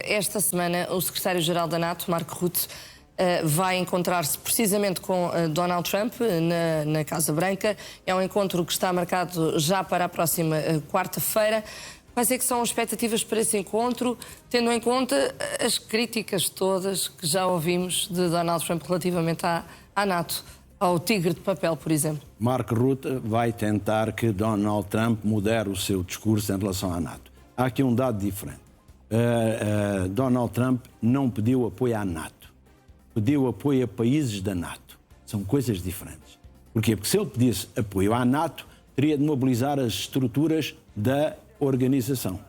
esta semana o secretário-geral da NATO, Mark Rutte, vai encontrar-se precisamente com Donald Trump na Casa Branca. É um encontro que está marcado já para a próxima quarta-feira. Quais é que são as expectativas para esse encontro, tendo em conta as críticas todas que já ouvimos de Donald Trump relativamente à NATO, ao tigre de papel, por exemplo? Mark Rutte vai tentar que Donald Trump modere o seu discurso em relação à NATO. Há aqui um dado diferente. Donald Trump não pediu apoio à NATO. Pediu apoio a países da NATO. São coisas diferentes. Porquê? Porque se ele pedisse apoio à NATO, teria de mobilizar as estruturas da organização.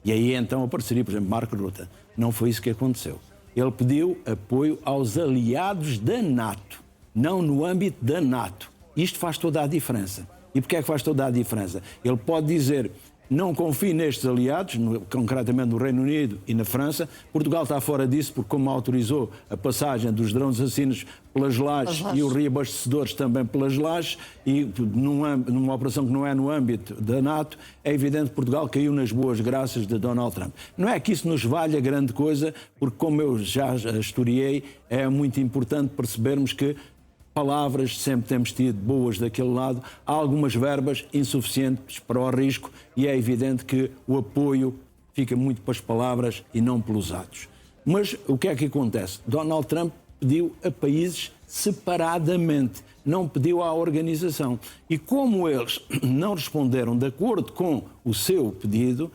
E aí então apareceria, por exemplo, Mark Rutte. Não foi isso que aconteceu. Ele pediu apoio aos aliados da NATO, não no âmbito da NATO. Isto faz toda a diferença. E porquê é que faz toda a diferença? Ele pode dizer: não confio nestes aliados, concretamente no Reino Unido e na França. Portugal está fora disso, porque como autorizou a passagem dos drones assassinos pelas lajes e os reabastecedores também pelas lajes, e numa operação que não é no âmbito da NATO, é evidente que Portugal caiu nas boas graças de Donald Trump. Não é que isso nos valha grande coisa, porque como eu já historiei, é muito importante percebermos que palavras sempre temos tido boas daquele lado, há algumas verbas insuficientes para o risco e é evidente que o apoio fica muito para as palavras e não pelos atos. Mas o que é que acontece? Donald Trump pediu a países separadamente, não pediu à organização. E como eles não responderam de acordo com o seu pedido,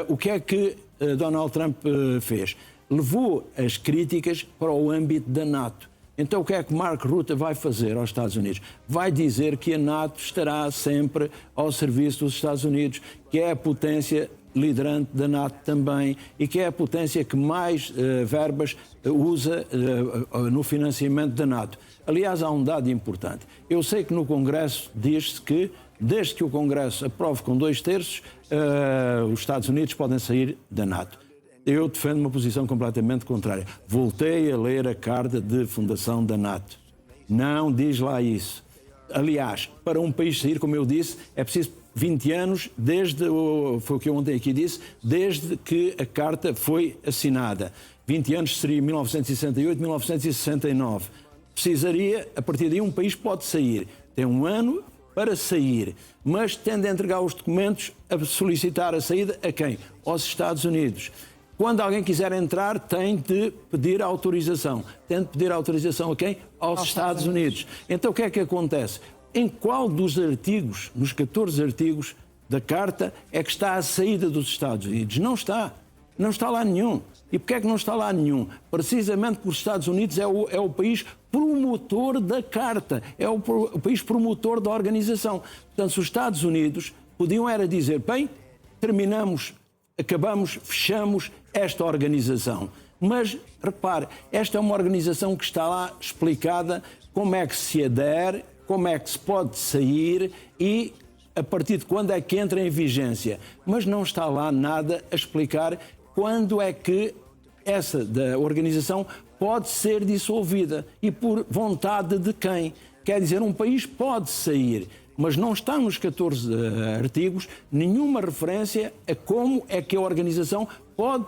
o que é que Donald Trump fez? Levou as críticas para o âmbito da NATO. Então o que é que Mark Rutte vai fazer aos Estados Unidos? Vai dizer que a NATO estará sempre ao serviço dos Estados Unidos, que é a potência liderante da NATO também e que é a potência que mais verbas usa no financiamento da NATO. Aliás, há um dado importante. Eu sei que no Congresso diz-se que, desde que o Congresso aprove com 2/3, os Estados Unidos podem sair da NATO. Eu defendo uma posição completamente contrária. Voltei a ler a carta de fundação da NATO. Não diz lá isso. Aliás, para um país sair, como eu disse, é preciso 20 anos, foi o que eu ontem aqui disse, desde que a carta foi assinada. 20 anos seria 1968, 1969. Precisaria, a partir daí, um país pode sair. Tem um ano para sair, mas tende a entregar os documentos a solicitar a saída a quem? Aos Estados Unidos. Quando alguém quiser entrar, tem de pedir autorização. Tem de pedir autorização a quem? Aos Estados Unidos. Então o que é que acontece? Em qual dos artigos, nos 14 artigos da Carta, é que está a saída dos Estados Unidos? Não está. Não está lá nenhum. E porquê é que não está lá nenhum? Precisamente porque os Estados Unidos é o país promotor da Carta. É o país promotor da organização. Portanto, se os Estados Unidos podiam era dizer, bem, terminamos, acabamos, fechamos esta organização. Mas, repare, esta é uma organização que está lá explicada como é que se adere, como é que se pode sair e a partir de quando é que entra em vigência. Mas não está lá nada a explicar quando é que essa da organização pode ser dissolvida e por vontade de quem. Quer dizer, um país pode sair, mas não está nos 14 artigos nenhuma referência a como é que a organização pode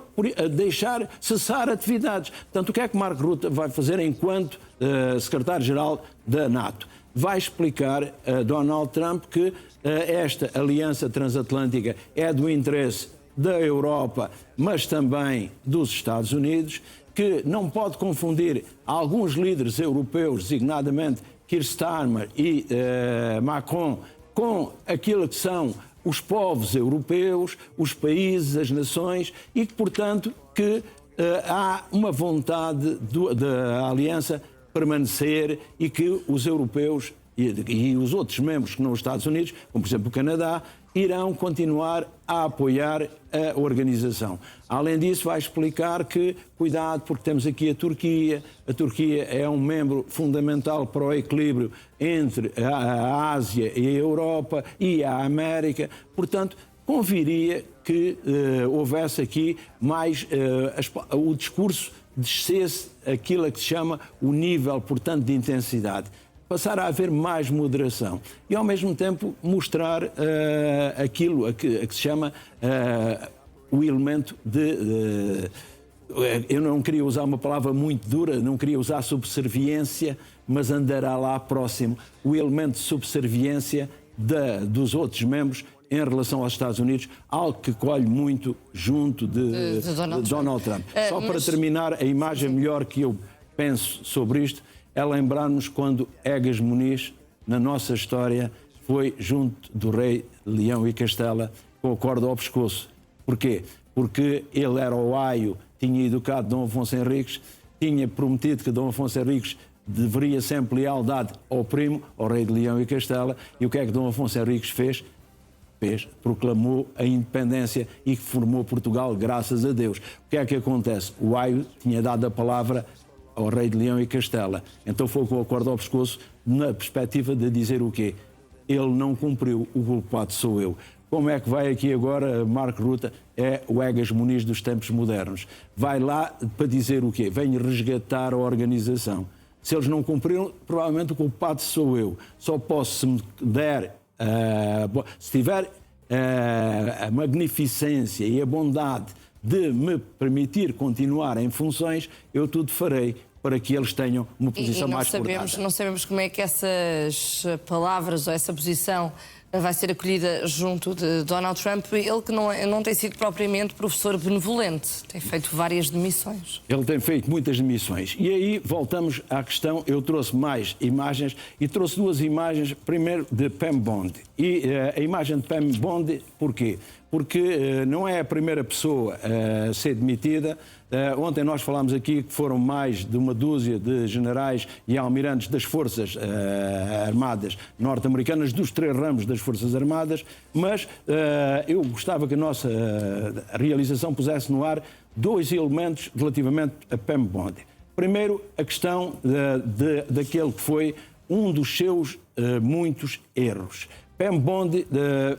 deixar cessar atividades. Portanto, o que é que Mark Rutte vai fazer enquanto secretário-geral da NATO? Vai explicar a Donald Trump que esta aliança transatlântica é do interesse da Europa, mas também dos Estados Unidos, que não pode confundir alguns líderes europeus, designadamente Keir Starmer e Macron, com aquilo que são os povos europeus, os países, as nações, e que, portanto, que há uma vontade da aliança permanecer e que os europeus e os outros membros que não os Estados Unidos, como por exemplo o Canadá, irão continuar a apoiar a organização. Além disso, vai explicar que, cuidado, porque temos aqui a Turquia é um membro fundamental para o equilíbrio entre a Ásia e a Europa e a América, portanto, conviria que houvesse aqui mais o discurso descesse aquilo a que se chama o nível, portanto, de intensidade. Passar a haver mais moderação e, ao mesmo tempo, mostrar aquilo a que se chama o elemento eu não queria usar uma palavra muito dura, não queria usar subserviência, mas andará lá próximo o elemento de subserviência dos outros membros em relação aos Estados Unidos, algo que colhe muito junto de Donald Trump. Só para terminar, a imagem melhor que eu penso sobre isto é lembrar-nos quando Egas Muniz, na nossa história, foi junto do rei Leão e Castela com a corda ao pescoço. Porquê? Porque ele era o aio, tinha educado Dom Afonso Henriques, tinha prometido que Dom Afonso Henriques deveria sempre lealdade ao primo, ao rei de Leão e Castela, e o que é que Dom Afonso Henriques fez? Proclamou a independência e formou Portugal, graças a Deus. O que é que acontece? O aio tinha dado a palavra ao rei de Leão e Castela, então foi com a corda ao pescoço, na perspectiva de dizer o quê? Ele não cumpriu, o culpado sou eu. Como é que vai aqui agora Marco Ruta? É o Egas Muniz dos tempos modernos. Vai lá para dizer o quê? Vem resgatar a organização. Se eles não cumpriram, provavelmente o culpado sou eu. Só posso, se me der, se tiver a magnificência e a bondade de me permitir continuar em funções, eu tudo farei para que eles tenham uma posição mais portada. Não sabemos como é que essas palavras ou essa posição vai ser acolhida junto de Donald Trump, ele que não tem sido propriamente professor benevolente, tem feito várias demissões. Ele tem feito muitas demissões. E aí voltamos à questão, eu trouxe mais imagens e trouxe duas imagens, primeiro de Pam Bondi. E a imagem de Pam Bondi, porquê? Porque não é a primeira pessoa a ser demitida. Ontem nós falámos aqui que foram mais de uma dúzia de generais e almirantes das Forças Armadas norte-americanas, dos 3 ramos das Forças Armadas, mas eu gostava que a nossa realização pusesse no ar 2 elementos relativamente a Pam Bondi. Primeiro, a questão daquele que foi um dos seus muitos erros. Pam Bondi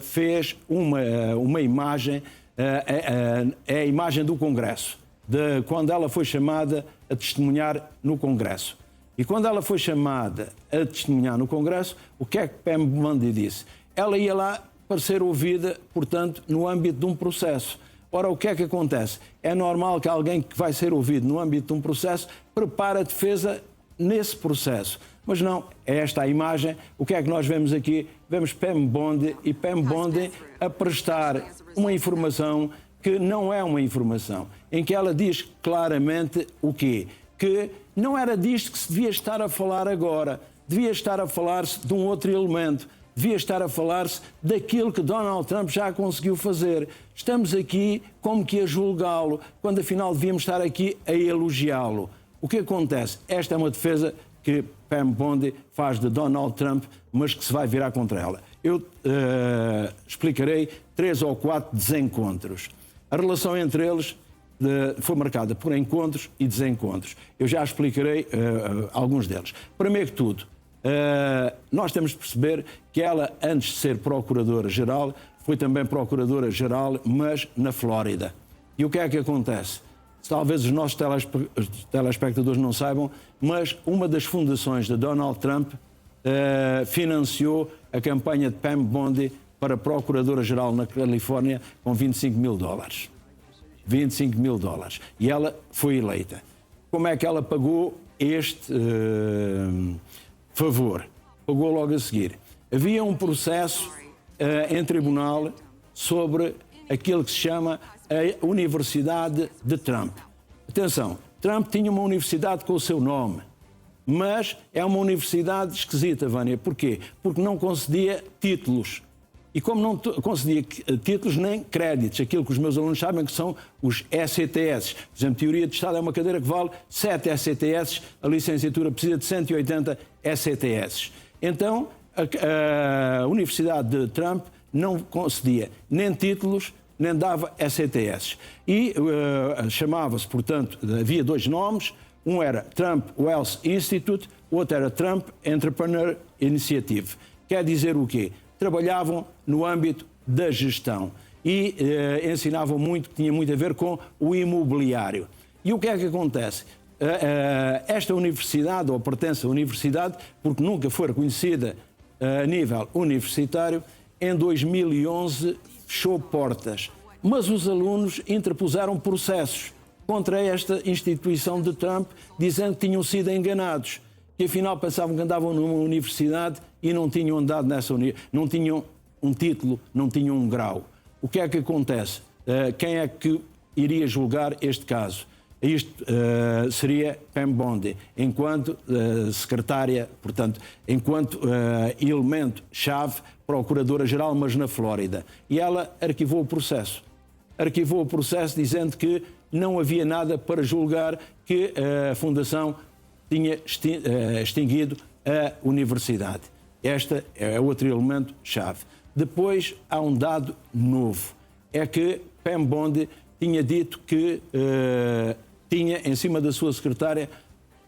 fez uma imagem, é a imagem do Congresso, de quando ela foi chamada a testemunhar no Congresso. E quando ela foi chamada a testemunhar no Congresso, o que é que Pam Bondi disse? Ela ia lá para ser ouvida, portanto, no âmbito de um processo. Ora, o que é que acontece? É normal que alguém que vai ser ouvido no âmbito de um processo prepare a defesa nesse processo. Mas não, é esta a imagem. O que é que nós vemos aqui? Vemos Pam Bondi e Pam Bondi a prestar uma informação que não é uma informação, em que ela diz claramente o quê? Que não era disto que se devia estar a falar agora, devia estar a falar-se de um outro elemento, devia estar a falar-se daquilo que Donald Trump já conseguiu fazer. Estamos aqui como que a julgá-lo, quando afinal devíamos estar aqui a elogiá-lo. O que acontece? Esta é uma defesa que Pam Bondi faz de Donald Trump, mas que se vai virar contra ela. Eu explicarei 3 ou 4 desencontros. A relação entre eles foi marcada por encontros e desencontros. Eu já explicarei alguns deles. Primeiro que tudo, nós temos de perceber que ela, antes de ser Procuradora-Geral, foi também Procuradora-Geral, mas na Flórida. E o que é que acontece? Talvez os nossos telespectadores não saibam, mas uma das fundações de Donald Trump financiou a campanha de Pam Bondi para Procuradora-Geral na Califórnia com $25 mil. $25 mil. E ela foi eleita. Como é que ela pagou este favor? Pagou logo a seguir. Havia um processo em tribunal sobre aquilo que se chama a Universidade de Trump. Atenção, Trump tinha uma universidade com o seu nome, mas é uma universidade esquisita, Vânia. Porquê? Porque não concedia títulos. E como não concedia títulos nem créditos, aquilo que os meus alunos sabem que são os ECTS. Por exemplo, Teoria de Estado é uma cadeira que vale 7 ECTS, a licenciatura precisa de 180 ECTS. Então, a Universidade de Trump não concedia nem títulos, nem dava ECTS. E chamava-se, portanto, havia 2 nomes, um era Trump Wealth Institute, o outro era Trump Entrepreneur Initiative. Quer dizer o quê? Trabalhavam no âmbito da gestão e ensinavam muito, que tinha muito a ver com o imobiliário. E o que é que acontece? Esta universidade, ou pertence à universidade, porque nunca foi reconhecida a nível universitário, em 2011 fechou portas. Mas os alunos interpuseram processos contra esta instituição de Trump, dizendo que tinham sido enganados, que afinal pensavam que andavam numa universidade e não tinham andado nessa universidade, não tinham um título, não tinham um grau. O que é que acontece? Quem é que iria julgar este caso? Isto seria Pam Bondi, enquanto secretária, portanto, enquanto elemento-chave, procuradora-geral, mas na Flórida. E ela arquivou o processo. Arquivou o processo dizendo que não havia nada para julgar, que a Fundação tinha extinguido a universidade. Este é outro elemento-chave. Depois há um dado novo. É que Pam Bondi tinha dito que tinha em cima da sua secretária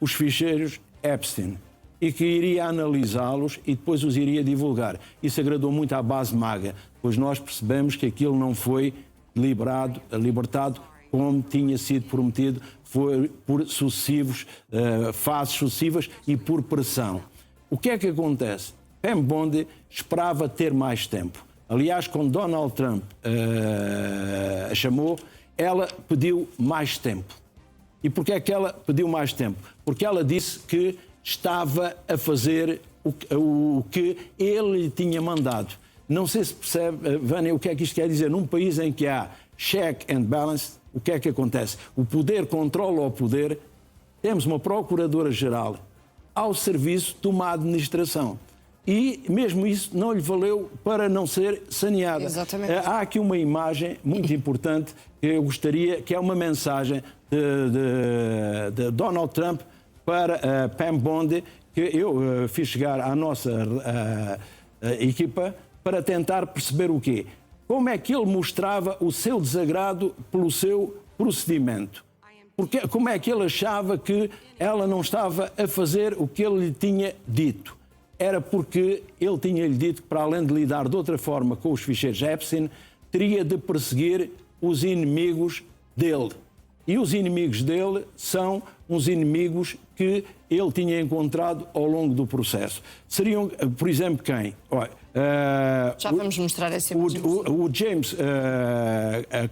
os ficheiros Epstein e que iria analisá-los e depois os iria divulgar. Isso agradou muito à base MAGA, pois nós percebemos que aquilo não foi libertado como tinha sido prometido, foi por sucessivos, fases sucessivas e por pressão. O que é que acontece? Pam Bondi esperava ter mais tempo. Aliás, quando Donald Trump a chamou, ela pediu mais tempo. E porquê é que ela pediu mais tempo? Porque ela disse que estava a fazer o que ele lhe tinha mandado. Não sei se percebe, Vânia, o que é que isto quer dizer. Num país em que há check and balance, o que é que acontece? O poder controla o poder. Temos uma procuradora-geral ao serviço de uma administração. E mesmo isso não lhe valeu para não ser saneada. Exatamente. Há aqui uma imagem muito importante que eu gostaria, que é uma mensagem de Donald Trump para Pam Bondi, que eu fiz chegar à nossa equipa para tentar perceber o quê? Como é que ele mostrava o seu desagrado pelo seu procedimento? Porque, como é que ele achava que ela não estava a fazer o que ele lhe tinha dito? Era porque ele tinha-lhe dito que, para além de lidar de outra forma com os ficheiros Epstein, teria de perseguir os inimigos dele. E os inimigos dele são uns inimigos que ele tinha encontrado ao longo do processo. Seriam, por exemplo, quem? Já vamos mostrar essa imagem. O James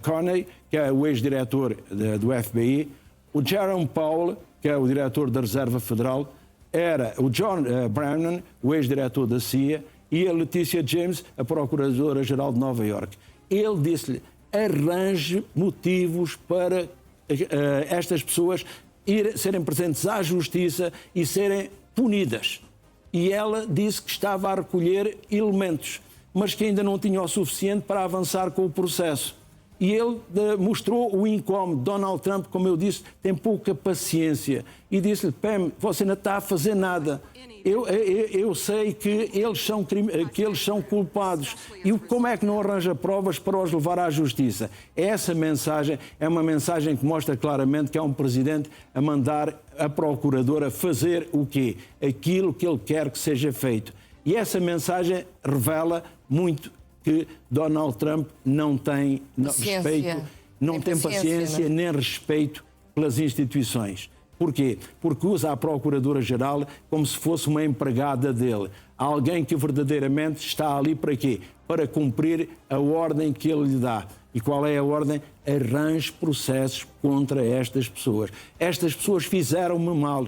Comey, que é o ex-diretor do FBI, o Jerome Powell, que é o diretor da Reserva Federal, era o John Brennan, o ex-diretor da CIA, e a Leticia James, a procuradora-geral de Nova Iorque. Ele disse-lhe, arranje motivos para estas pessoas serem presentes à justiça e serem punidas. E ela disse que estava a recolher elementos, mas que ainda não tinha o suficiente para avançar com o processo. E ele mostrou o incómodo. Donald Trump, como eu disse, tem pouca paciência. E disse-lhe, Pam, você não está a fazer nada. Eu sei que eles são culpados. E como é que não arranja provas para os levar à justiça? Essa mensagem é uma mensagem que mostra claramente que há um presidente a mandar a procuradora fazer o quê? Aquilo que ele quer que seja feito. E essa mensagem revela muito que Donald Trump não tem respeito, não tem paciência nem respeito pelas instituições. Porquê? Porque usa a Procuradora-Geral como se fosse uma empregada dele. Alguém que verdadeiramente está ali para quê? Para cumprir a ordem que ele lhe dá. E qual é a ordem? Arranje processos contra estas pessoas. Estas pessoas fizeram-me mal.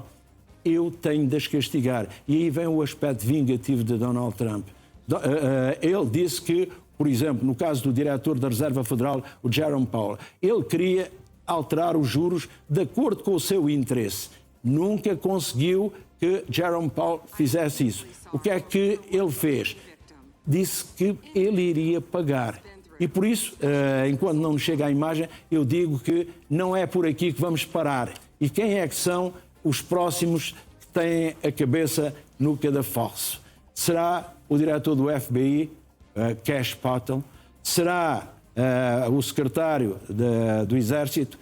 Eu tenho de as castigar. E aí vem o aspecto vingativo de Donald Trump. Ele disse que, por exemplo, no caso do diretor da Reserva Federal, o Jerome Powell, ele queria alterar os juros de acordo com o seu interesse. Nunca conseguiu que Jerome Powell fizesse isso. O que é que ele fez? Disse que ele iria pagar. E por isso, enquanto não nos chega a imagem, eu digo que não é por aqui que vamos parar. E quem é que são os próximos que têm a cabeça no cadafalso? Será o diretor do FBI, Kash Patel, será o secretário do Exército,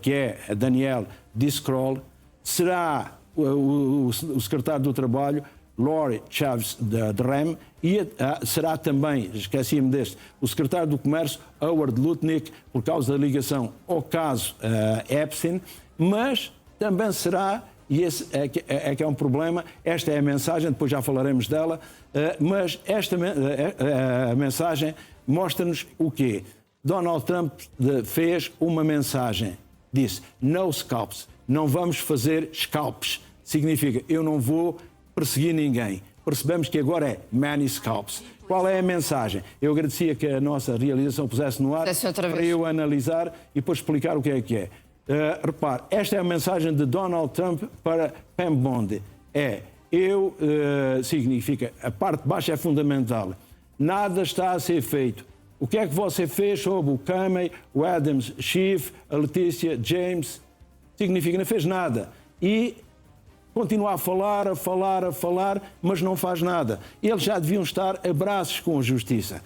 que é Daniel Discroll, será o secretário do Trabalho, Lori Chaves de Rem, e será também, esqueci-me deste, o secretário do Comércio, Howard Lutnick, por causa da ligação ao caso Epstein, mas também será, e esse é que é um problema, esta é a mensagem, depois já falaremos dela, mas esta a mensagem mostra-nos o quê? Donald Trump fez uma mensagem disse no scalps, não vamos fazer scalps. Significa, eu não vou perseguir ninguém. Percebemos que agora é many scalps. Qual é a mensagem? Eu agradecia que a nossa realização pusesse no ar para eu analisar e depois explicar o que é. Repare, esta é a mensagem de Donald Trump para Pam Bondi. Significa, a parte de baixo é fundamental. Nada está a ser feito. O que é que você fez sobre o Comey, o Adams Schiff, a Letícia James? Significa, não fez nada. E continua a falar, mas não faz nada. Eles já deviam estar a braços com a justiça.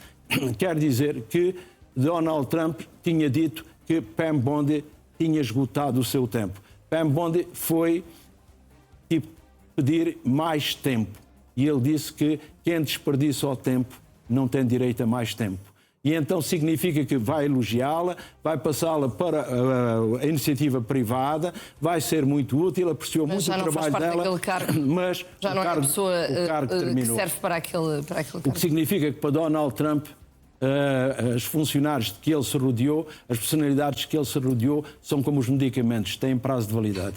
Quer dizer que Donald Trump tinha dito que Pam Bondi tinha esgotado o seu tempo. Pam Bondi foi pedir mais tempo. E ele disse que quem desperdiça o tempo não tem direito a mais tempo. E então significa que vai elogiá-la, vai passá-la para a iniciativa privada, vai ser muito útil, apreciou muito o trabalho dela, mas já não é a pessoa que serve para aquele cargo. O que significa que para Donald Trump os funcionários de que ele se rodeou, as personalidades de que ele se rodeou, são como os medicamentos, têm prazo de validade.